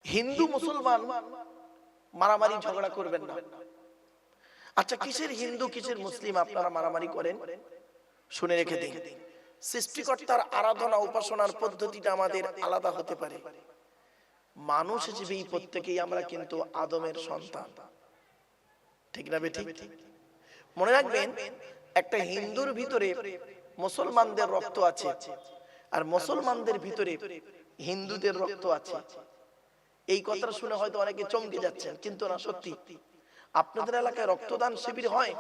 হিন্দু মুসলমান মারামারি ঝগড়া করবেন না। আচ্ছা, কিসের হিন্দু কিসের মুসলিম আপনারা মারামারি করেন? শুনে রেখে দিন, সৃষ্টিকর্তার আরাধনা উপাসনার পদ্ধতিটা আমাদের আলাদা হতে পারে। মানুষ হিসেবে প্রত্যেকেই আমরা কিন্তু আদমের সন্তান, ঠিক না বেঠিক? মনে রাখবেন, একটা হিন্দুর ভিতরে মুসলমানদের রক্ত আছে, আর মুসলমানদের ভিতরে হিন্দুদের রক্ত আছে। এই কথাটা শুনে হয়তো অনেকে চমকে যাচ্ছেন, কিন্তু না, সত্যি। আপনাদের এলাকায় রক্তদান শিবির হয়?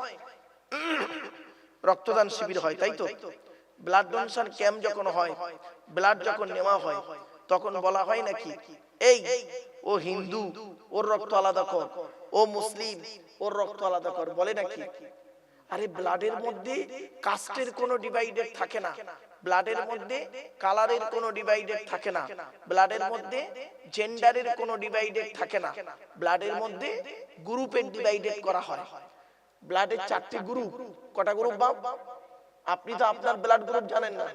রক্তদান শিবির হয়, তাই তো? ব্লাড ডোনেশন ক্যাম্প যখন হয়, ব্লাড যখন নেওয়া হয়, তখন বলা হয় নাকি, এই ও হিন্দু, ওর রক্ত আলাদা কর, ও মুসলিম, ওর রক্ত আলাদা কর, বলে নাকি? আরে ব্লাডের মধ্যে কাস্টের কোনো ডিভাইডেড থাকে না, ব্লাডের মধ্যে কালারের কোনো ডিভাইডেড থাকে না, ব্লাডের মধ্যে জেন্ডারের কোনো ডিভাইডেড থাকে না, ব্লাডের মধ্যে গ্রুপের ডিভাইডেড করা হয়। ব্লাডের 4টি গ্রুপ। কটা গ্রুপ বাপ? আপনি তো আপনার ব্লাড গ্রুপ জানেন না।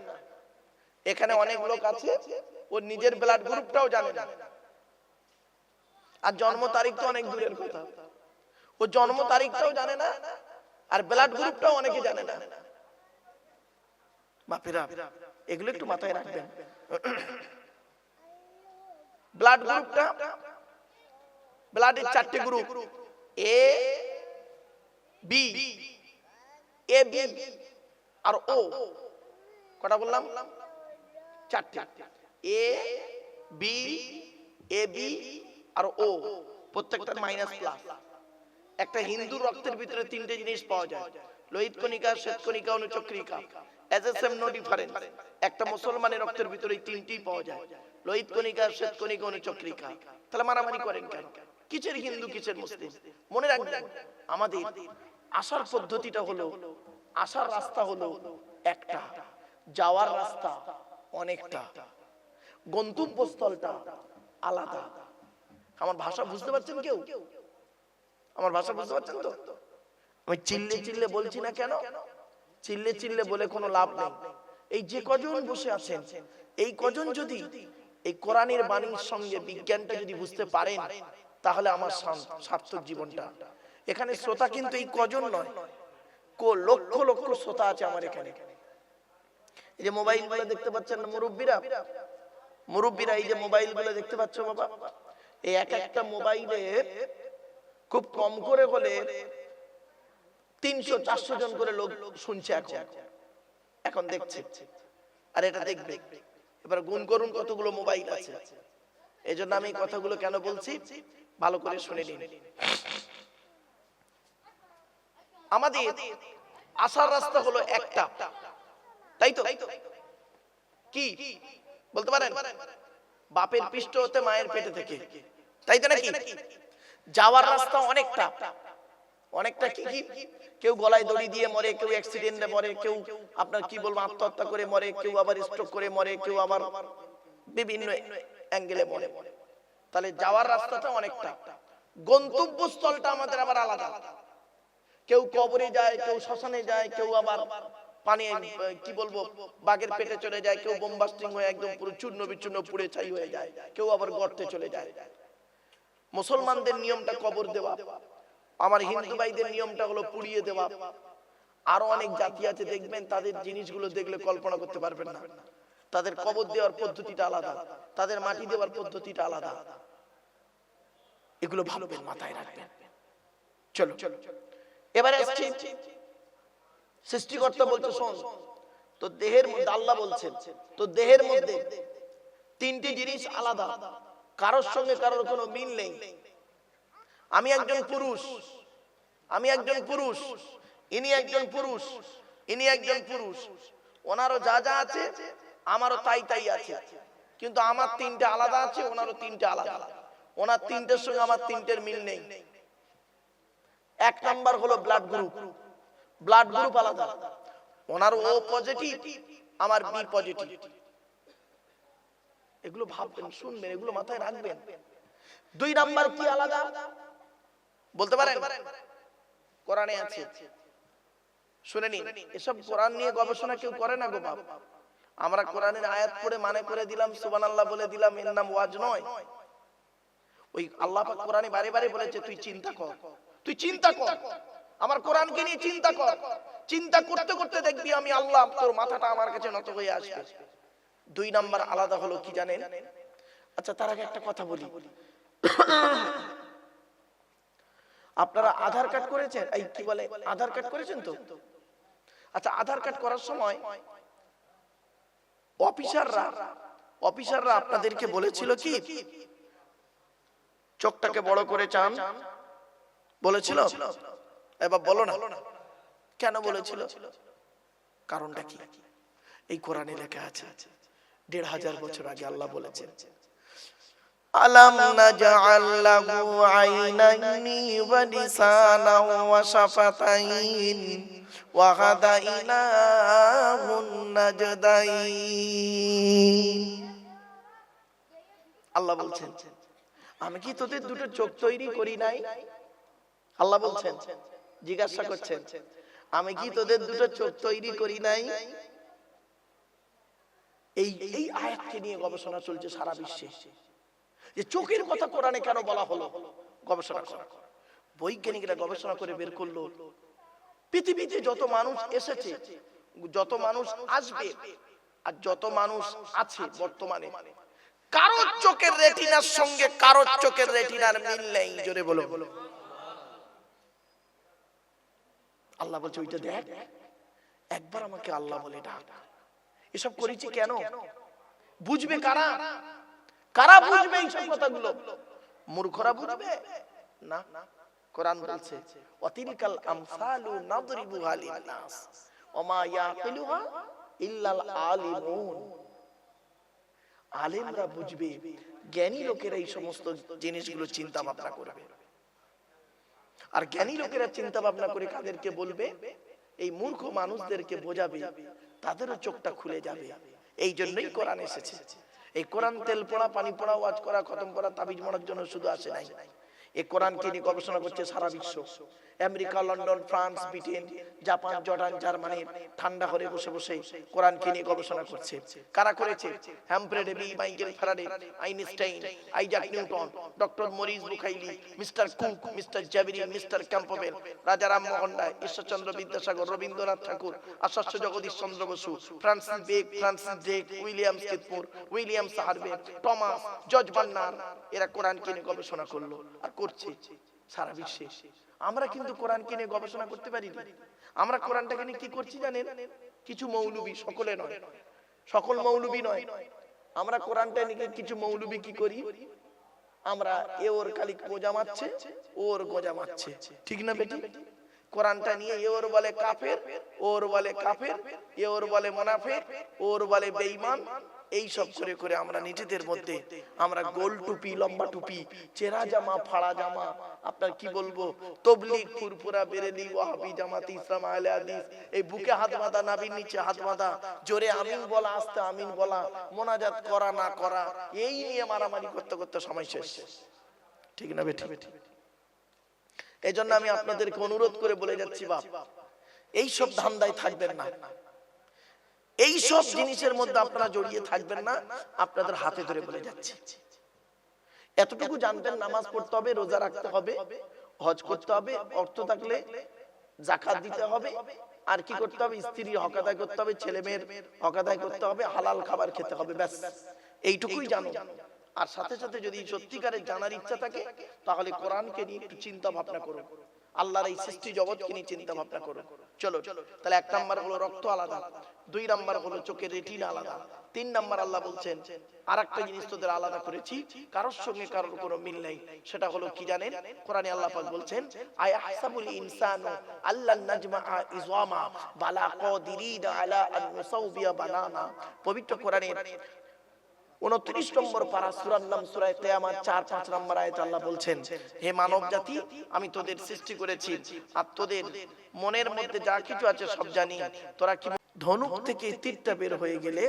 এখানে অনেক লোক আছে, ও নিজের ব্লাড গ্রুপটাও জানে না। আর জন্ম তারিখ তো অনেক দূরের কথা, ও জন্ম তারিখটাও জানে না, আর ব্লাড গ্রুপটাও অনেকে জানে না। বাপেরা, এগুলো একটু মাথায় রাখবেন। ব্লাড গ্রুপটা, ব্লাডের 4টি group, A B, A B আর ও। কটা বললাম? 4টি। এ বি, এ বি আর ও, প্রত্যেকটার মাইনাস প্লাস। একটা হিন্দু রক্তের ভিতরে 3টে জিনিস পাওয়া যায়, লোহিত কণিকা, শ্বেত কণিকা, অনুচক্রিকা। As a same no difference. একটা মুসলমানের রক্তের ভিতরে 3টি পাওয়া যায়, লোহিত কণিকা, শ্বেত কণিকা, অনুচক্রিকা। তাহলে মারামারি করেন কেন? কিসের হিন্দু কিসের মুসলিম? মনে রাখবেন, আমাদের আসার পদ্ধতিটা হলো, আসার রাস্তা হলো একটা, যাওয়ার রাস্তা অনেকটা, গন্তব্যস্থলটা আলাদা। আমার ভাষা বুঝতে পারছেন কেউ? আমার ভাষা বুঝতে পারছেন তো? আমি চিল্লে চিল্লে বলছি না কেন? চিল্লে চিল্লে বলে কোনো লাভ নেই। এই যে কজন বসে আছেন, এই কজন যদি এই কোরআনের বাণীর সঙ্গে বিজ্ঞানটা যদি বুঝতে পারেন, তাহলে আমার সার্থক জীবনটা। এখানে শ্রোতা কিন্তু এই কজন নয়, লক্ষ লক্ষ শ্রোতা আছে আমার এখানে। এই যে মোবাইল গুলো দেখতে পাচ্ছেন না, মুরব্বীরা, এই যে মোবাইল গুলো দেখতে পাচ্ছ বাবা, এই এক একটা মোবাইলে খুব কম করে হলে 300-400 জন করে লোক শুনছে এখন দেখছে, আর এটা দেখবে। এবার গুণ করুন কতগুলো মোবাইল আছে। এই জন্য আমি কথাগুলো কেন বলছি, ভালো করে শুনে নিন। আমাদের আসার রাস্তা হলো একটা, তাই তো? কি বলতে পারেন? বাপের পৃষ্ঠ হতে মায়ের পেটে থেকে, তাই তো নাকি? যাওয়ার রাস্তা অনেকটা, অনেকটা কি কি? কেউ গলায় দড়ি দিয়ে মরে, কেউ অ্যাক্সিডেন্টে মরে, কেউ আপনার কি বলবো আত্মহত্যা করে মরে, কেউ আবার স্ট্রোক করে মরে, কেউ আবার বিভিন্ন অ্যাঙ্গেলে মরে। তাহলে যাওয়ার রাস্তাটা অনেকটা, গন্তব্যস্থলটা আমাদের আবার আলাদা। কেউ কবরে যায়, কেউ শ্মশানে যায়, কেউ আবার পানি কি বলবো বাঘের পেটে চলে যায়, কেউ বোমবাস্টিং হয়ে একদম পুরো চূর্ণ বিচূর্ণ পুড়ে ছাই হয়ে যায়, কেউ আবার গর্তে চলে যায়। মুসলমানদের নিয়মটা কবর দেওয়া, আমার হিন্দু ভাইদের নিয়মটা হলো পুড়িয়ে দেওয়া। আরো অনেক জাতি আছে, দেখবেন তাদের জিনিসগুলো দেখলে কল্পনা করতে পারবেন না। তাদের কবর দেওয়ার পদ্ধতিটা আলাদা, তাদের মাটি দেওয়ার পদ্ধতিটা আলাদা। এগুলো ভাববেন, মাথায় রাখবেন। চলো এবারে আসছি, সৃষ্টিকর্তা বলছে শোন, তো দেহের মধ্যে আল্লাহ বলছেন, তো দেহের মধ্যে 3টি জিনিস আলাদা, কারোর সঙ্গে কারোর কোনো মিল নেই। আমি একজন পুরুষ, আমি একজন পুরুষ, ইনি একজন পুরুষ, ইনি একজন পুরুষ। ওনারও যা যা আছে আমারও তাই তাই আছে, কিন্তু আমার 3টে আলাদা আছে, ওনারও 3টে আলাদা। ওনার 3টের সঙ্গে আমার 3টের মিল নেই। 1 নাম্বার হলো ব্লাড গ্রুপ, ব্লাড গ্রুপ আলাদা। ওনার ও পজিটিভ, আমার বি পজিটিভ। এগুলো ভাববেন, শুনবেন, এগুলো মাথায় রাখবেন। 2 নাম্বার কি আলাদা বলতে পারেন? কোরআনে আছে, শুনে নিন। এসব কোরআন নিয়ে গবেষণা কেউ করে না গো বাপ। আমরা কোরআনের আয়াত পড়ে মানে করে দিলাম, সুবহানাল্লাহ বলে দিলাম, এর নাম ওয়াজ নয়। ওই আল্লাহ পাক কোরআনে বারে বারে বলেছে তুই চিন্তা কর, তুই চিন্তা কর, আমার কোরআনকে নিয়ে চিন্তা কর। চিন্তা করতে করতে দেখবি আমি আল্লাহ তোর মাথাটা আমার কাছে নত হয়ে আসবে। 2 নাম্বার আলাদা হলো কি জানেন? আচ্ছা তার আগে একটা কথা বলি, আপনারা আধার কার্ড করেছেন? এই কি বলে, আধার কার্ড করেছেন তো? আচ্ছা আধার কার্ড করার সময় অফিসাররা আপনাদেরকে বলেছিল কি চোখটাকে বড় করে চান? বলেছিল? এবার বলো না কেন বলেছিল? কারণটা কি? এই কোরআনে লেখা আছে 1500 বছর আগে আল্লাহ বলেছেন, আলাম নাজআল লাহু আইনাইনি ওয়া লিসানান ওয়া শাফাতাইন ওয়া হাদাইনাহুন নাজদাইন। আল্লাহ বলছেন আমি কি তোদের দুটো চোখ তৈরি করি নাই? আল্লাহ বলছেন, জিজ্ঞাসা করছেন আমি কি তোদের দুটো চোখ তৈরি করি নাই? এই আয়াতকে নিয়ে গবেষণা চলছে সারা বিশ্বে, যে চোখের কথা কোরআনে কেন বলা হলো। গবেষণা করা, বৈজ্ঞানিকরা গবেষণা করে বের করলো পৃথিবীতে যত মানুষ এসেছে, যত মানুষ আসবে, আর যত মানুষ আছে বর্তমানে, কারোর চোখের রেটিনার সঙ্গে কারোর চোখের রেটিনার মিল নেই। জোরে বলো। আল্লাহ বলছে ওইটা দেখ, একবার আমাকে আল্লাহ বলে ডাক। এসব করেছি কেন? বুঝবে কারা? কারা বুঝবে এইসব কথাগুলো? মূর্খরা বুঝবে না। কোরআন বলছে ওয়াতিলকাল আমসালু নাদরিবুহা লিন-নাস ওমা ইয়াকিলুহা ইল্লাল আলিমুন। আলেমরা বুঝবে, জ্ঞানী লোকেরা এই সমস্ত জিনিসগুলো চিন্তা ভাবনা করবে। আর জ্ঞানী লোকেরা চিন্তা ভাবনা করে কাদেরকে বলবে? এই মূর্খ মানুষদেরকে বোঝাবে, তাদেরও চোখটা খুলে যাবে। এই জন্যই কোরআন এসেছে। এই কোরআন তেল পড়া, পানি পড়া, ওয়াজ করা, খতম করা, তাবিজ মারার জন্য শুধু আসে নাই। এই কোরআনকে নিয়ে গবেষণা করছে সারা বিশ্ব। America, London, France, Britain, Japan, Jordan, Germany ঠান্ডা ঘরে বসে বসে কোরআনকে নিয়ে গবেষণা করছে। কারা করেছে? Humphry Davy, Michael Faraday, Einstein, Isaac Newton, doctor Maurice Bucaille, mister Cook, mister Javelin, mister Campbell, Raja Rammohan Roy, Ishwarchandra Vidyasagar, Rabindranath Thakur, Acharya Jagadish Chandra Basu, Francis Bacon, Francis Drake, William Skidmore, William Harvey, Thomas, George Bernard, এরা কোরআনকে নিয়ে গবেষণা করলো আর করছে সারা বিশ্বে। আমরা কিন্তু কোরআনকে নিয়ে গবেষণা করতে পারি না। আমরা কোরআনটাকে নিয়ে কি করছি জানেন? কিছু মৌলবি, সকলে নয়, সকল মৌলবি নয়, আমরা কোরআনটা নিয়ে কিছু মৌলবি কি করি? আমরা এ ওর খালি গোজা মারছে, ওর গোজা মারছে, ঠিক না বেটি? কোরআনটা নিয়ে এ ওর বলে কাফের, ওর বলে কাফের, এ ওর বলে মুনাফিক, ওর বলে বেঈমান। এই সব করে করে আমরা নিজেদের মধ্যে আমরা গোল টুপি, লম্বা টুপি, চেরা জামা, ফাড়া জামা, আপনার কি বলবো, তবলিগ, ফুরফুরা, বেরেলি, ওয়াহাবি, জামাতি ইসলাম, আহলে হাদিস, এই বুকে হাত বাঁধা, নাভির নিচে হাত বাঁধা, জোরে আমিন বলা, আস্তে আমিন বলা, মোনাজাত করা না করা, এই নিয়ে মারামারি করতে করতে সময় শেষ, ঠিক না বেটি? এই জন্য আমি আপনাদেরকে অনুরোধ করে বলে যাচ্ছি, বাপ এই সব ধান্দায় থাকবেন না, এই সব জিনিসের মধ্যে আপনারা জড়িয়ে থাকবেন না। আপনাদের হাতে ধরে বলে যাচ্ছি, এতটুকু জানবেন, নামাজ পড়তে হবে, রোজা রাখতে হবে, হজ করতে হবে, অর্থ থাকলে যাকাত দিতে হবে, আর কি করতে হবে? স্ত্রীর হক আদায় করতে হবে, ছেলে মেয়ের হক আদায় করতে হবে, হালাল খাবার খেতে হবে, ব্যাস এইটুকুই জানো। আর সাথে সাথে যদি সত্যিকারের জানার ইচ্ছা থাকে তাহলে কোরআনকে নিয়ে একটু চিন্তা ভাবনা করো, আল্লাহর এই সৃষ্টি জগৎকে নিয়ে চিন্তা ভাবনা করো। চলো, তাহলে 1 নাম্বার হলো রক্ত আলাদা, 2 নাম্বার হলো চোখের রেটিনা আলাদা, 3 নাম্বার আল্লাহ বলছেন আরেকটা জিনিস তোদের আলাদা করেছি, কারোর সঙ্গে কারোর কোনো মিল নেই। সেটা হলো কি জানেন? কোরআনে আল্লাহ পাক বলছেন আয়াহসাবুল ইনসানু আল্লান নাজমাআ ইযামা বালা কাদিরিনা আলা আন নুসাউবিয়া বানানা। পবিত্র কোরআনের 29 নম্বর পারা, সূরার নাম সূরা কিয়ামত, 4-5 নম্বর আয়াতে আল্লাহ বলছেন, হে মানব জাতি, আমি তোদের সৃষ্টি করেছি আর তোদের মনের মধ্যে যা কিছু আছে সব জানি। তোরা কি ধনুক থেকে তীরটা বের হয়ে গেলে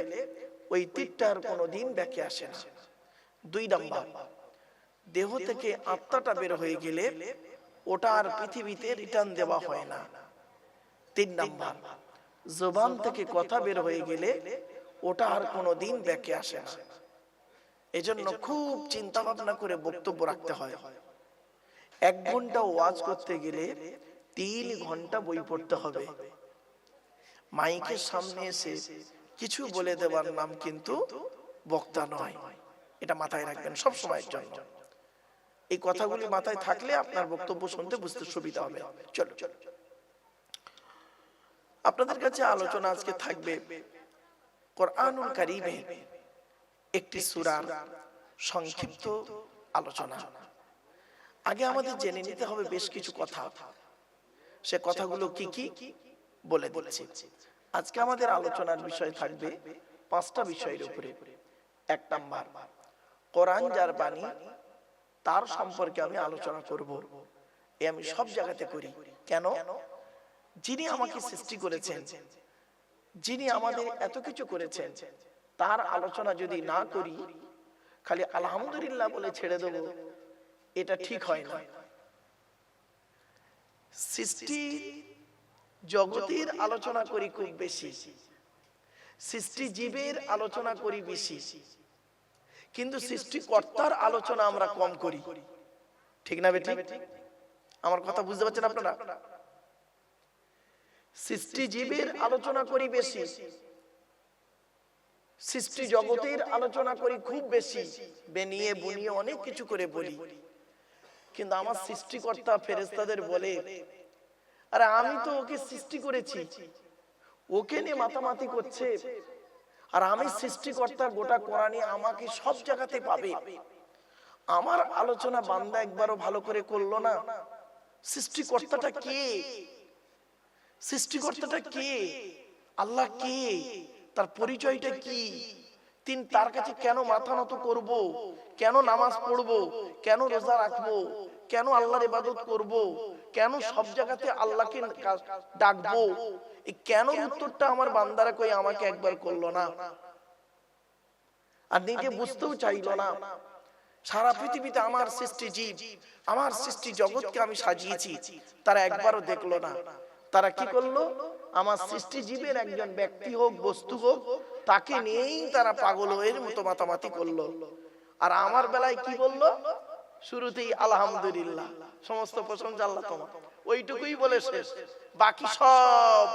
ওই তীরটার কোনোদিন ব্যাকে আসে না। 2 নাম্বার, দেহ থেকে আত্মাটা বের হয়ে গেলে ওটা আর পৃথিবীতে রিটার্ন দেওয়া হয় না। 3 নাম্বার, জবান থেকে কথা বের হয়ে গেলে ওটা আর কোনোদিন ব্যাকে আসে না। এজন্য খুব চিন্তা ভাবনা করে বক্তব্য রাখতে হয়। 1 ঘন্টা ওয়াজ করতে গেলে 3 ঘন্টা বই পড়তে হবে। মাইকের সামনে এসে কিছু বলে দেওয়ার নাম কিন্তু বক্তা নয়। এটা মাথায় রাখবেন সব সময়ের জন্য। এই কথাগুলি মাথায় থাকলে আপনার বক্তব্য শুনতে বুঝতে সুবিধা হবে। চলো আপনাদের কাছে আলোচনা আজকে থাকবে কোরআনুল কারীমের একটি সূরার সংক্ষিপ্ত আলোচনা। আগে আমাদের জেনে নিতে হবে বেশ কিছু কথা। সে কথাগুলো কি কি বলে দিচ্ছি। আজকে আমাদের আলোচনার বিষয় থাকবে 5টা বিষয়ের উপরে। 1 নাম্বার, কোরআন যার বাণী তার সম্পর্কে আমি আলোচনা করব। আমি সব জায়গাতে করি। কেন? যিনি আমাকে সৃষ্টি করেছেন, যিনি আমাদের এত কিছু করেছেন, তার আলোচনা যদি না করি, খালি আলহামদুলিল্লাহ বলে ছেড়ে দেব, এটা ঠিক হয় না। সৃষ্টি জগতের আলোচনা করি খুব বেশি, সৃষ্টি জীবের আলোচনা করি বেশি, কিন্তু সৃষ্টিকর্তার আলোচনা আমরা কম করি। ঠিক না বেঠিক? আমার কথা বুঝতে পারছেন আপনারা? সৃষ্টি জীবের আলোচনা করি বেশি, সৃষ্টি জগতের আলোচনা করি খুব বেশি, বেনিয়ে বুনিয়ে অনেক কিছু করে বলি। কিন্তু আমার সৃষ্টিকর্তা ফেরেশতাদের বলে, আরে আমি তো ওকে সৃষ্টি করেছি, ওকে নিয়ে মাতামাতি করছে, আর আমি সৃষ্টিকর্তা, গোটা কোরআনে আমাকে সব জায়গাতে পাবে। আমার আলোচনা বান্দা একবারও ভালো করে করলো না। সৃষ্টিকর্তাটা কে? সৃষ্টিকর্তাটা কে? আল্লাহ কে? তার পরিচয়টা কি? তার কাছে কেন মাথা নত করব? কেন নামাজ পড়ব? কেন রোজা রাখবো? কেন আল্লাহর ইবাদত করব? কেন সব জায়গাতে আল্লাহকে ডাকবো? এই কেন উত্তরটা আমার বান্দারা কই আমাকে একবার করলো না, আর নিজে বুঝতেও চাইলো না। সারা পৃথিবীতে আমার সৃষ্টি জীব, আমার সৃষ্টি জগৎকে আমি সাজিয়েছি, তারা একবারও দেখলো না। তারা কি করলো? আমার সৃষ্টি জীবের একজন ব্যক্তি হোক, বস্তু হোক, তাকে নিয়েই তারা পাগলের মতো মাতামাতি করলো। আর আমার বেলায় কি বললো? শুরুতেই আলহামদুলিল্লাহ, সমস্ত প্রশংসা আল্লাহ তোমার, ওইটুকুই বলে শেষ। বাকি সব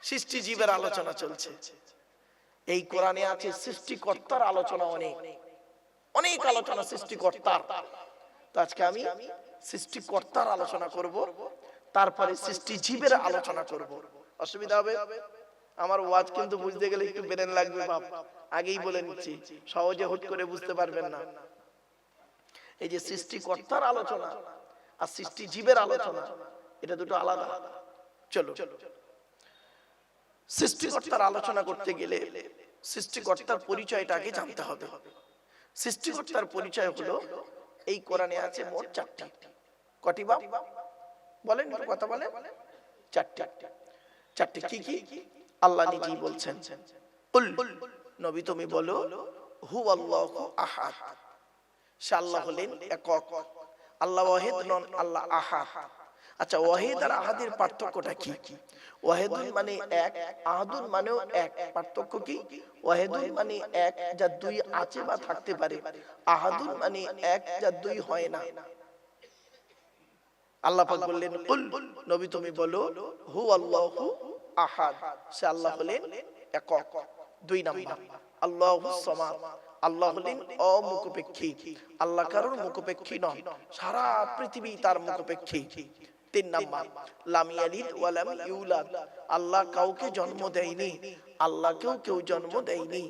সৃষ্টি জীবের আলোচনা চলছে। এই কোরআনে আছে সৃষ্টিকর্তার আলোচনা, অনেক অনেক আলোচনা সৃষ্টিকর্তার। তো আজকে আমি সৃষ্টিকর্তার আলোচনা করব, তারপরে সৃষ্টি জীবের আলোচনা করব। অসুবিধা হবে? আমার ওয়াজ কিন্তু বুঝতে গেলে একটু ব্রেন লাগবে বাপ, আগেই বলে নিচ্ছি, সহজে হুট করে বুঝতে পারবেন না। এই যে সৃষ্টিকর্তার আলোচনা আর সৃষ্টি জীবের আলোচনা, এটা দুটো আলাদা। চলো, সৃষ্টিকর্তার আলোচনা করতে গেলে সৃষ্টিকর্তার পরিচয়টা আগে জানতে হবে। সৃষ্টিকর্তার পরিচয় হলো, এই কোরআনে আছে মোট 4টি। কটি বাপ বলেন? কথা বলে 4টি। 4টি কি কি? আল্লাহ নিজেই বলছেন, কুল, নবী তুমি বলো, হুয়াল্লাহু আহাদ, সে আল্লাহ হলেন একক। আল্লাহ ওয়াহিদ নন, আল্লাহ আহাদ। আচ্ছা, ওয়াহিদ আর আহাদের পার্থক্যটা কি? ওয়াহিদুন মানে এক, আহাদুন মানেও এক। পার্থক্য কি? ওয়াহিদুন মানে এক, যা 2 আছে বা থাকতে পারে। আহাদুন মানে এক, যা 2 হয় না। আল্লাহ পাক বললেন, কুল, নবী তুমি বলো, হুয়াল্লাহু আহাদ, সে আল্লাহ হলেন একক। 2 নাম্বার, আল্লাহুস সামাদ, আল্লাহ হলেন অমুখপেক্ষী। আল্লাহ কারোর মুখপেক্ষী নন, সারা পৃথিবী তার মুখপেক্ষী। 3 নাম্বার, লাম ইয়ালিদ ওয়া লাম ইউলাদ, আল্লাহ কাউকে জন্ম দেয়নি, আল্লাহকেও কেউ জন্ম দেয়নি।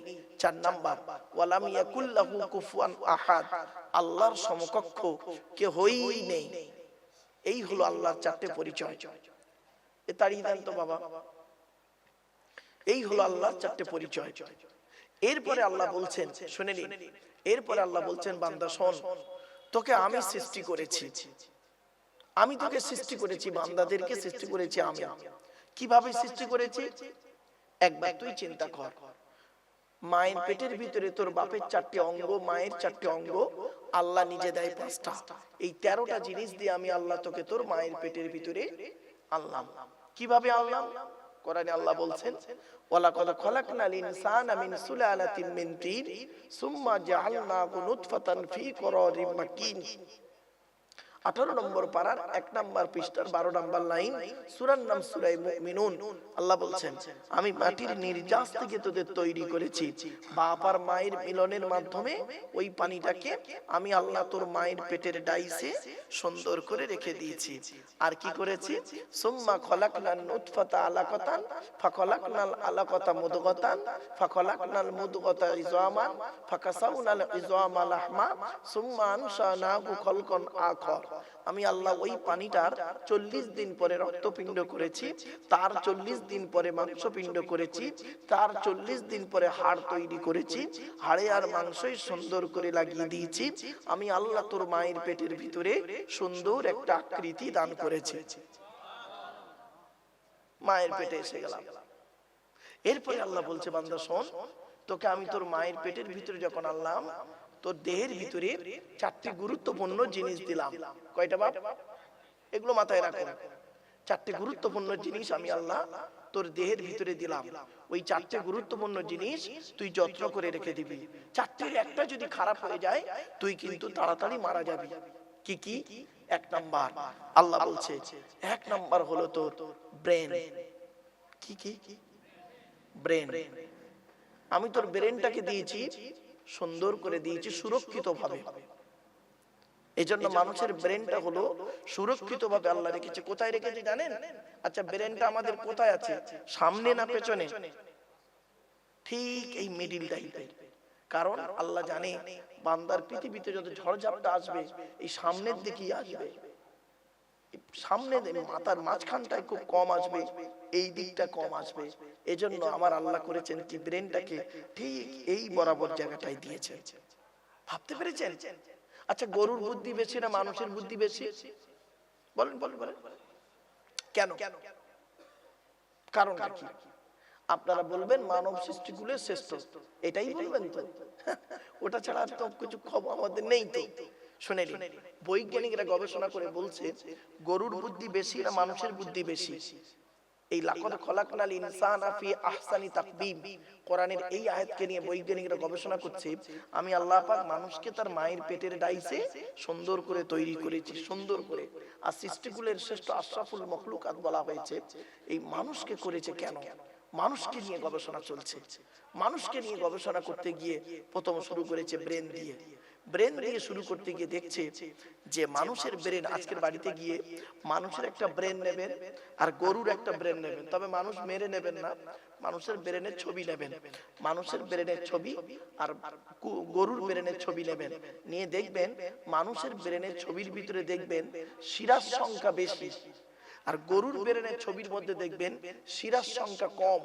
4 নাম্বার, ওয়া লাম ইয়াকুল লাহু কুফুয়ান আহাদ, আল্লাহর সমকক্ষ কেউই নেই। এই হলো আল্লাহর 4টে পরিচয়। এ তাড়িয়ে দেন তো বাবা। এই হলো আল্লাহর 4টে পরিচয়। এরপরে আল্লাহ বলছেন, শুনে নিন, এরপরে আল্লাহ বলছেন, বান্দা শোন, তোকে আমি সৃষ্টি করেছি, আমি তোকে সৃষ্টি করেছি, বান্দাদেরকে সৃষ্টি করেছি আমি। কিভাবে সৃষ্টি করেছি? একবার তুই চিন্তা কর, মায়ের পেটের ভিতরে তোর বাপের 4টে অঙ্গ, মায়ের 4টে অঙ্গ, আল্লাহ নিজে দেয় 5টা। এই 13টা জিনিস দিয়ে আমি আল্লাহ তোকে তোর মায়ের পেটের ভিতরে আনলাম। কিভাবে আনলাম? কোরআনে আল্লাহ বলছেন ওয়ালাকাদ খালাকনাল ইনসানা মিন সুলালাতিন মিন তিন সুম্মা জাআলনাহু নুতফাতান ফি করারিম মাকিন। 18 নম্বর পারার 1 নম্বর পৃষ্ঠার 12 নম্বর লাইন, সূরার নাম সূরা মুমিনুন। আল্লাহ বলছেন আমি মাটির নির্যাস থেকে তোদের তৈরি করেছি, বাপ আর মায়ের মিলনের মাধ্যমে ওই পানিটাকে আমি আল্লাহ তোর মায়ের পেটের ডাইসে সুন্দর করে রেখে দিয়েছি। আর কি করেছি? সুম্মা খলাকনান নুতফাতা আলাকাতান ফাখলাকনাল আলাকাতা মুদগাতান ফাখলাকনাল মুদগাতা ইযামান ফাকাসাউনাল ইযামা লাহমা সুম্মা আনশানাহু খালকান আখর। আমি আল্লাহ ওই পানিটার 40 দিন পরে রক্তপিণ্ড করেছি, তার 40 দিন পরে মাংসপিণ্ড করেছি, তার 40 দিন পরে হাড় তৈরি করেছি, হাড়ে আর মাংসই সুন্দর করে লাগিয়ে দিয়েছি। আমি আল্লাহ তোর মায়ের পেটের ভিতরে সুন্দর একটা আকৃতি দান করেছি। মায়ের পেটে এসে গেলাম। এরপরে আল্লাহ বলছে বান্দা শোন, তোকে আমি তোর মায়ের পেটের ভিতরে যখন আনলাম, তোর দেহের ভিতরে 4টি গুরুত্বপূর্ণ জিনিস দিলাম। কয়টা বাপ? এগুলো মাথায় রাখো। 4টি গুরুত্বপূর্ণ জিনিস আমি আল্লাহ তোর দেহের ভিতরে দিলাম। ওই 4টে গুরুত্বপূর্ণ জিনিস তুই যত্ন করে রেখে দিবি। 4টির একটা যদি খারাপ হয়ে যায় তুই কিন্তু তাড়াতাড়ি মারা যাবি। কি কি? 1 নাম্বার আল্লাহ বলছে 1 নাম্বার হলো তোর ব্রেন। কি কি? ব্রেন। আমি তোর ব্রেনটাকে দিয়েছি, সুন্দর করে দিয়েছি সুরক্ষিত ভাবে। এজন্য মানুষের ব্রেনটা হলো সুরক্ষিত ভাবে আল্লাহ রেখেছে। কোথায় রেখেছে জানেন? আচ্ছা, ব্রেনটা আমাদের কোথায় আছে? সামনে না পেছনে? ঠিক এই মিডিল টাইপের। কারণ আল্লাহ জানে বান্দার পৃথিবীতে যত ঝড়ঝাপটা আসবে এই সামনের দিকেই আসবে। সামনে মাথার মাঝখানটায় খুব কম আসবে, এই দিকটা কম আসবে। এজন্য আমার আল্লাহ করেছেন কি ব্রেনটাকে ঠিক এই বরাবর জায়গাটায় দিয়েছেন। ভাবতে পেরেছেন? আচ্ছা, গরুর বুদ্ধি বেশি না মানুষের বুদ্ধি বেশি? বলেন বলেন বলেন। কেন? কারণটা কি? আপনারা বলবেন মানব সৃষ্টিগুলো শ্রেষ্ঠ, এটাই বলবেন তো? ওটা ছাড়া তো কিছু খবর আমাদের নেই তো। শুনেন, বৈজ্ঞানিকরা গবেষণা করে বলছে গরুর বুদ্ধি বেশি না মানুষের বুদ্ধি বেশি? এই লাকাদ খলাকনাল ইনসানা ফি আহসানি তাকবীম, কোরআনের এই আয়াতকে নিয়ে বৈজ্ঞানিকরা গবেষণা করছে আমি আল্লাহ পাক মানুষকে তার মায়ের পেটের ডাইসে সুন্দর করে তৈরি করেছি, সুন্দর করে। আর সৃষ্টিকুলের শ্রেষ্ঠ আশরাফুল মখলুকাত বলা হয়েছে। এই মানুষকে করেছে কেন? মানুষকে নিয়ে গবেষণা চলছে। মানুষকে নিয়ে গবেষণা করতে গিয়ে প্রথম শুরু করেছে ব্রেন দিয়ে। ব্রেন দিয়ে শুরু করতে গিয়ে দেখছে যে মানুষের ব্রেন, আজকের বাড়িতে গিয়ে মানুষের একটা ব্রেন নেবেন আর গরুর একটা ব্রেন নেবেন, তবে মানুষ মেরে নেবেন না, মানুষের ব্রেনের ছবি নেবেন। মানুষের ব্রেনের ছবি আর গরুর ব্রেনের ছবি নেবেন, নিয়ে দেখবেন মানুষের ব্রেনের ছবির ভিতরে দেখবেন শিরার সংখ্যা বেশি, আর গরুর ব্রেনের ছবির মধ্যে দেখবেন শিরার সংখ্যা কম।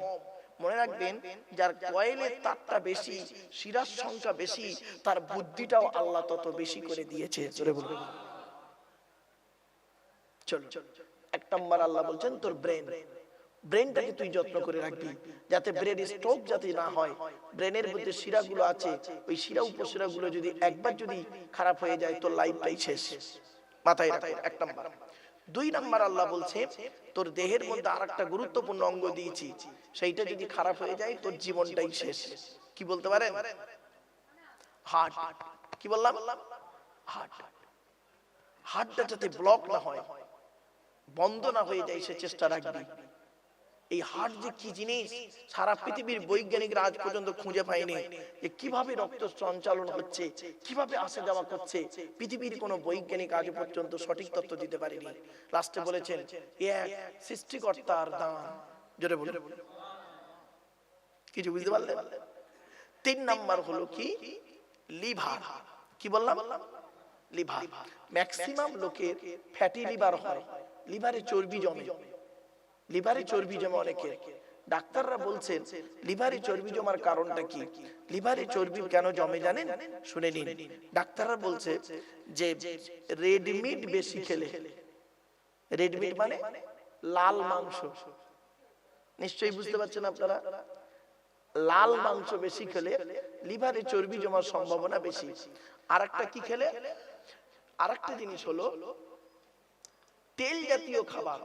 মনে রাখবেন, যার কয়েলের তারটা বেশি, শিরার সংখ্যা বেশি, তার বুদ্ধিটাও আল্লাহ তত বেশি করে দিয়েছে। জোরে বলুন। চলো, 1 নম্বর আল্লাহ বলছেন তোর ব্রেন। ব্রেনটাকে তুই যত্ন করে রাখবি যাতে ব্রেন স্ট্রোক যাতে না হয়। ব্রেনের মধ্যে শিরাগুলো আছে, ওই শিরা উপশিরাগুলো যদি একবার যদি খারাপ হয়ে যায় তোর লাইফটাই শেষ। মাথায় রাখো 1 নম্বর। 2 নম্বর আল্লাহ বলছে তোর দেহের মধ্যে আরেকটা গুরুত্বপূর্ণ অঙ্গ দিয়েছি, সেইটা যদি খারাপ হয়ে যায় তোর জীবনটাই শেষ। কি বলতে পারেন? হার্ট। কি বললাম? হার্ট। হার্টটা যাতে ব্লক না হয়, বন্ধ না হয়ে যায়, সে চেষ্টা রাখবি। এই হার্ট যে কি জিনিস সারা পৃথিবীর বৈজ্ঞানিকরা আজ পর্যন্ত খুঁজে পায়নি যে কিভাবে রক্ত সঞ্চালন হচ্ছে, কিভাবে আসা যাওয়া করছে। পৃথিবীর কোনো বৈজ্ঞানিক আজ পর্যন্ত সঠিক তথ্য দিতে পারেনি। লাস্টে বলেছেন এক সৃষ্টিকর্তার দান। জোরে বলুন। কিছু বুঝতে পারলেন? 3 নাম্বার হলো কি? লিভার। কি বললাম? লিভার। ম্যাক্সিমাম লোকের ফ্যাটি লিভার হয়, লিভারে চর্বি জমে। লিভারে চর্বি জমে অনেকের। ডাক্তাররা বলছেন লিভারে চর্বি জমার কারণটা কি? লিভারে চর্বি কেন জমে জানেন? শুনে নিন। ডাক্তাররা বলছে যে রেড মিট বেশি খেলে, রেড মিট মানে লাল মাংস, নিশ্চয়ই বুঝতে পারছেন আপনারা। লাল মাংস বেশি খেলে লিভারে চর্বি জমার সম্ভাবনা বেশি। আরেকটা কি খেলে? আরেকটা জিনিস হলো তেল জাতীয় খাবার,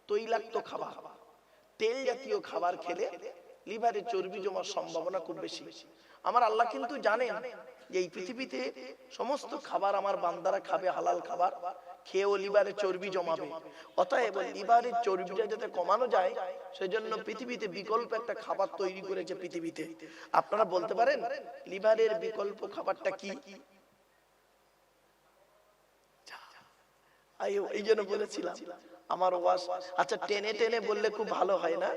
তৈলাক্ত খাবার। তেল জাতীয় খাবার খেলে লিভারে চর্বি জমার সম্ভাবনা খুব বেশি। আমার আল্লাহ কিন্তু জানেন যে এই পৃথিবীতে সমস্ত খাবার আমার বান্দারা খাবে, হালাল খাবার খেয়েও লিভারে চর্বি জমাবে। অতএব লিভারের চর্বিটা যাতে কমানো যায় সেজন্য পৃথিবীতে বিকল্প একটা খাবার তৈরি করেছে পৃথিবীতে। আপনারা বলতে পারেন লিভারের বিকল্প খাবারটা কি? এই জন্য বলেছিলাম আমার ওয়াজ, আচ্ছা টেনে টেনে বললে খুব ভালো হয় না?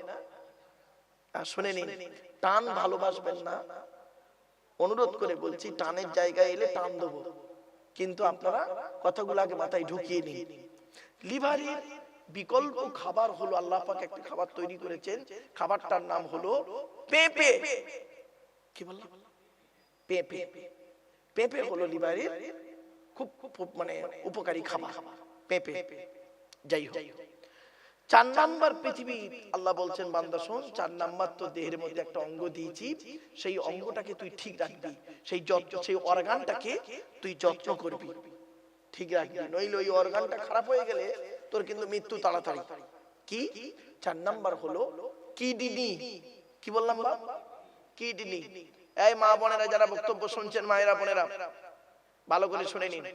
শুনে নিন, টান ভালোবাসবেন না, অনুরোধ করে বলছি, টানের জায়গায় এলে টান দেবো, কিন্তু আপনারা কথাগুলো আগে মাথায় ঢুকিয়ে নিন। লিভারের বিকল্প খাবার হলো, আল্লাহ পাক একটা খাবার তৈরি করেছেন, খাবারটার নাম হলো পেঁপে। কি বললাম? পেঁপে। পেঁপে হলো লিভারের খুব মানে উপকারী খাবার পেঁপে। যাই হোক, 4 নাম্বার পৃথিবী আল্লাহ বলছেন বান্দা শোন, 4 নাম্বার তো দেহের মধ্যে একটা অঙ্গ দিয়েছি, সেই অঙ্গটাকে তুই ঠিক রাখবি, সেই অর্গানটাকে তুই যত্ন করবি, ঠিক রাখবি, নইলে ওই অর্গানটা খারাপ হয়ে গেলে তোর কিন্তু মৃত্যু তাড়াতাড়ি। কি? 4 নাম্বার হলো কিডনি। কি বললাম? কিডনি। এই মা বোনেরা যারা বক্তব্য শুনছেন, মায়েরা বোনেরা ভালো করে শুনে নিন,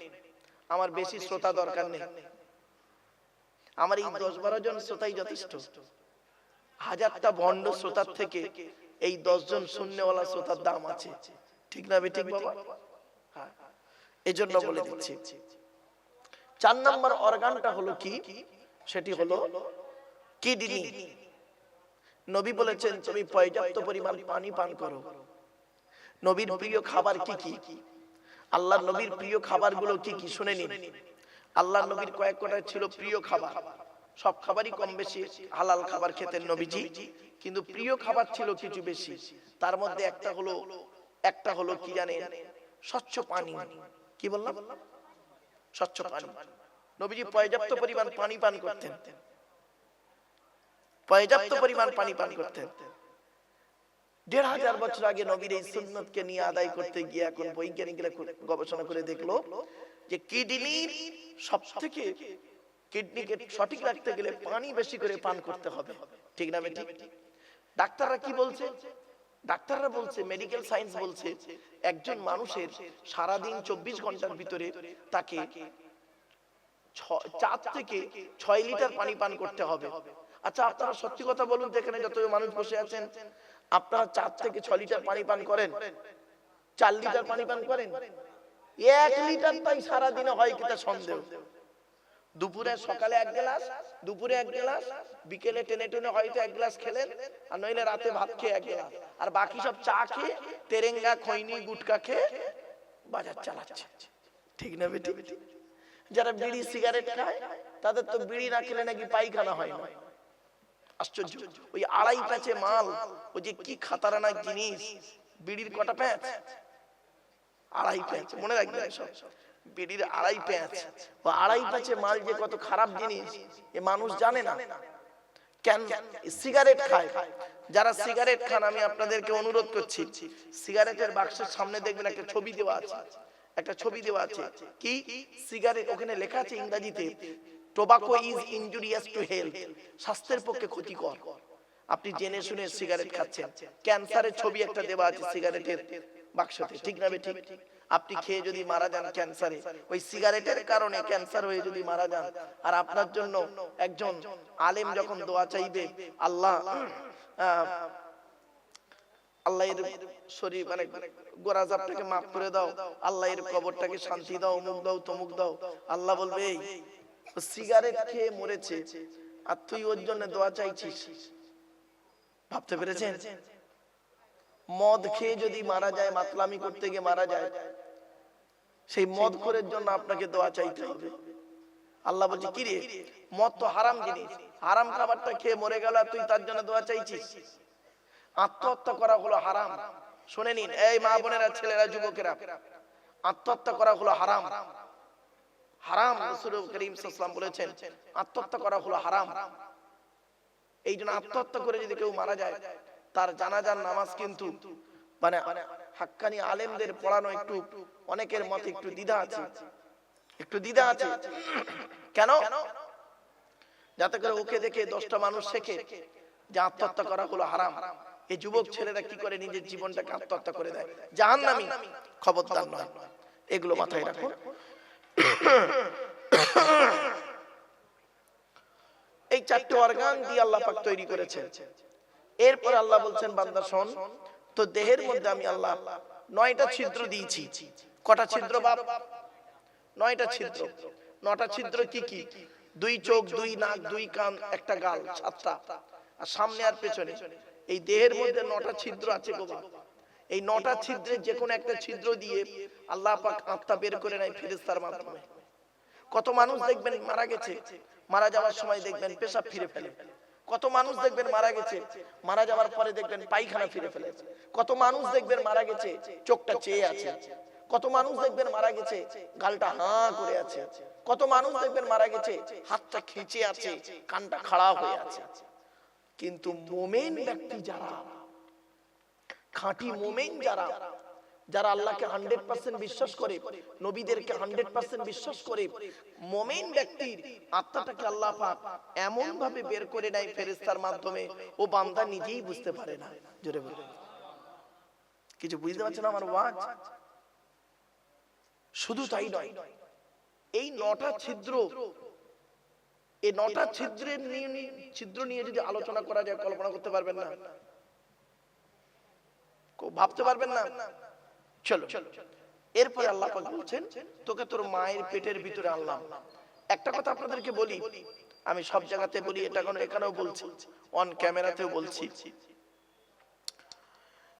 আমার বেশি শ্রোতা দরকার নেই, আমার এই 10-12 জন শ্রোতাই যথেষ্ট। হাজারটা ভণ্ড শ্রোতার থেকে এই 10 জন শুননেওয়ালা শ্রোতার দাম আছে, ঠিক না বেঠিক বাবা? হ্যাঁ, এজন্য বলে দিচ্ছি 4 নাম্বার অর্গানটা হলো কি? সেটি হলো কিডনি। নবী বলেছেন তুমি পর্যাপ্ত পরিমাণ পানি পান করো। নবীর প্রিয় খাবার কি কি? আল্লাহর নবীর প্রিয় খাবারগুলো কি কি শুনে নিন। আল্লাহর নবীর কয়েকটা ছিল প্রিয় খাবার, সব খাবারই কম বেশি হালাল খাবার খেতেন নবীজি, কিন্তু প্রিয় খাবার ছিল কিছু বেশি। তার মধ্যে একটা হলো কি জানেন? স্বচ্ছ পানি। কি বললাম? স্বচ্ছ পানি। নবীজি পর্যাপ্ত পরিমাণ পানি পান করতেন, পর্যাপ্ত পরিমাণ পানি পান করতেন। 1500 বছর আগে নবীর এই সুন্নতকে নিয়ে আদায় করতে গিয়ে এখন বৈজ্ঞানিকরা গবেষণা করে দেখলো যে কিডনির সবথেকে, কিডনিকে সঠিক রাখতে গেলে পানি বেশি করে পান করতে হবে, ঠিক না বেঠিক? ডাক্তাররা কি বলছে? ডাক্তাররা বলছে, মেডিকেল সায়েন্স বলছে, একজন মানুষের সারাদিন 24 ঘন্টার ভিতরে তাকে 4 থেকে 6 লিটার পানি পান করতে হবে। আচ্ছা আপনারা সত্যি কথা বলুন তো, এখানে যত মানুষ বসে আছেন আপনারা 4 থেকে 6 লিটার পানি পান করেন? 4 লিটার পানি পান করেন? 1 লিটার তাই সারাদিনে হয় কিনা সন্দেহ। দুপুরে সকালে 1 গ্লাস, দুপুরে 1 গ্লাস, বিকেলে টেনে টেনে হয়তো 1 গ্লাস খেলেন, আর নইলে রাতে ভাত খেয়ে 1 গ্লাস, আর বাকি সব চা খেয়ে, তেরেঙ্গা, খৈনি, গুটকা খেয়ে বাজার চালাচ্ছে, ঠিক না বেটি? যারা বিড়ি সিগারেট খায় তাদের তো বিড়ি না খেলে নাকি পায়খানা হয় না। আশ্চর্য। ওই 2.5 প্যাচে মাল, ওই যে কি খাতারানা জিনিস, বিড়ির কটা প্যাচ? 2.5 প্যাচ, মনে রাখবেন সব, বিড়ির 2.5 প্যাচ। ও 2.5 প্যাচে মাল যে কত খারাপ জিনিস এ মানুষ জানে না। কেন সিগারেট খায়? যারা সিগারেট খান আমি আপনাদেরকে অনুরোধ করছি, সিগারেটের বাক্সের সামনে দেখবেন একটা ছবি দেওয়া আছে, একটা ছবি দেওয়া আছে। কি সিগারেট? ওখানে লেখা আছে ইংরেজিতে, tobacco is injurious to health, স্বাস্থ্যের পক্ষে ক্ষতিকর। আপনি জেনে শুনে সিগারেট খাচ্ছেন। ক্যান্সারের ছবি একটা দেওয়া আছে সিগারেটের বাক্সতে, ঠিক না বেঠিক? আপনি খেয়ে যদি মারা যান ক্যান্সারে, ওই সিগারেটের কারণে ক্যান্সার হয়ে যদি মারা যান, আর আপনার জন্য একজন আলেম যখন দোয়া চাইবে, আল্লাহ আল্লাহ এর শরীর মানে গোরাজাবটাকে মাফ করে দাও, আল্লাহ এর কবরটাকে শান্তি দাও, অমুক দাও, তমুক দাও, আল্লাহ বলবে এই সিগারেট খেয়ে মরেছে আর তুই ওর জন্য দোয়া চাইছিস। ভাবতে পেরেছেন? মদ খেয়ে যদি মারা যায়, মাতলামি করতে গিয়ে মারা যায়, সেই মদ খোরের জন্য আপনাকে দোয়া চাইতে হবে। আল্লাহ বলছে কি রে, মদ তো হারাম জিনিস, হারাম খাবারটা খেয়ে মরে গেল আর তুই তার জন্য দোয়া চাইছিস। আত্মহত্যা করা হলো হারাম। শুনে নিন এই মা বোনেরা, ছেলেরা, যুবকেরা, আত্মহত্যা করা হলো হারাম। হারাম। রাসূল করিম সাল্লাল্লাহু আলাইহি ওয়াসাল্লাম বলেছেন আত্মহত্যা করা হলো হারাম। এই জন্য আত্মহত্যা করে যদি কেউ মারা যায়, তার জানাজার নামাজ কিন্তু মানে হাক্কানি আলেমদের পড়ানো একটু, অনেকের মতে একটু দ্বিধা আছে, একটু দ্বিধা আছে। কেন? যাতে করে ওকে দেখে 10টা মানুষ শেখে যে আত্মহত্যা করা হলো হারাম, এই যুবক ছেলেরা কি করে নিজের জীবনটাকে আত্মহত্যা করে দেয়, জাহান্নামী। খবরদার নয়, এগুলো মাথায় রাখুন। এই চারটি অর্গান দিয়ে আল্লাহ পাক তৈরি করেছেন। এরপর আল্লাহ বলছেন, বান্দা শোন, তো দেহের মধ্যে আমি আল্লাহ 9টা ছিদ্র দিয়েছি। কটা ছিদ্র বাপ? 9টা ছিদ্র। 9টা ছিদ্র কি কি? 2 চোখ, 2 নাক, 2 কান, একটা গাল, 7টা। আর সামনে আর পেছনে এই দেহের মধ্যে 9টা ছিদ্র আছে গো বাপ। এই 9টা ছিদ্রে যে কোনো একটা ছিদ্র দিয়ে আল্লাহ পাক আত্মা বের করে নেয় ফেরেশতার মাধ্যমে। কত মানুষ দেখবেন মারা গেছে, মারা যাওয়ার সময় দেখবেন পেশাব ফিরে ফেলে। কত মানুষ দেখবেন মারা গেছে, মারা যাওয়ার পরে দেখবেন পায়খানা ফিরে ফেলেছে। কত মানুষ দেখবেন মারা গেছে চোখটা চেয়ে আছে। কত মানুষ দেখবেন মারা গেছে গালটা হাঁ করে আছে। কত মানুষ দেখবেন মারা গেছে হাতটা খিঁচে আছে, কানটা খাড়া হয়ে আছে। কিন্তু মুমিন ব্যক্তি যারা, খাঁটি মুমিন যারা, যারা আল্লাহকে 100% বিশ্বাস করে, নবীদেরকে 100% বিশ্বাস করে, মুমিন ব্যক্তির আত্মাটাকে আল্লাহ পাক এমন ভাবে বের করে নেয় ফেরেশতার মাধ্যমে, ও বান্দা নিজেই বুঝতে পারে না। জোরে বলে, কিছু বুঝতে পারছেন আমার ওয়াজ? শুধু তাই নয়, এই 9টা ছিদ্র, এই 9টা ছিদ্র নিয়ে যদি আলোচনা করা যায়, কল্পনা করতে পারবেন না, ভাবতে পারবেন না। চলো, এরপরে আল্লাহ পাক বলছেন, তোকে তোর মায়ের পেটের ভিতরে আনলাম। একটা কথা আপনাদেরকে বলি, আমি সব জায়গাতে বলি, এটা এখানেও বলছি, অন ক্যামেরাতেও বলছি,